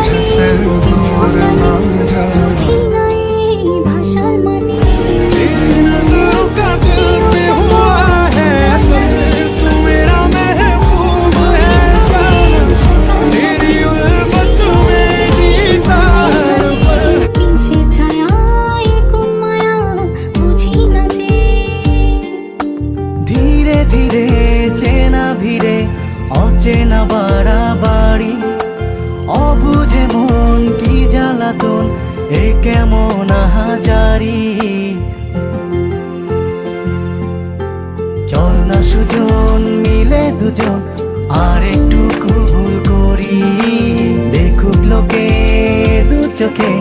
मुझसे दूर ना जाना। भाषार माने तेरी नजरों का दिल पे हुआ है असर, तू मेरा महबूब है जाना। तेरी उल्फत में जीता हर पल। কিসের ছায়ায় কোন মায়া বুঝি না যে ধীরে ধীরে চেনা ভিড়ে অচেনা বাড়াবাড়ি, অবুঝে মন কি জ্বালাতন এ কেমন আহাজারি। চল না সুজন মিলে দুজন আর একটু ভুল করি, দেখুক লোকে দু চোখে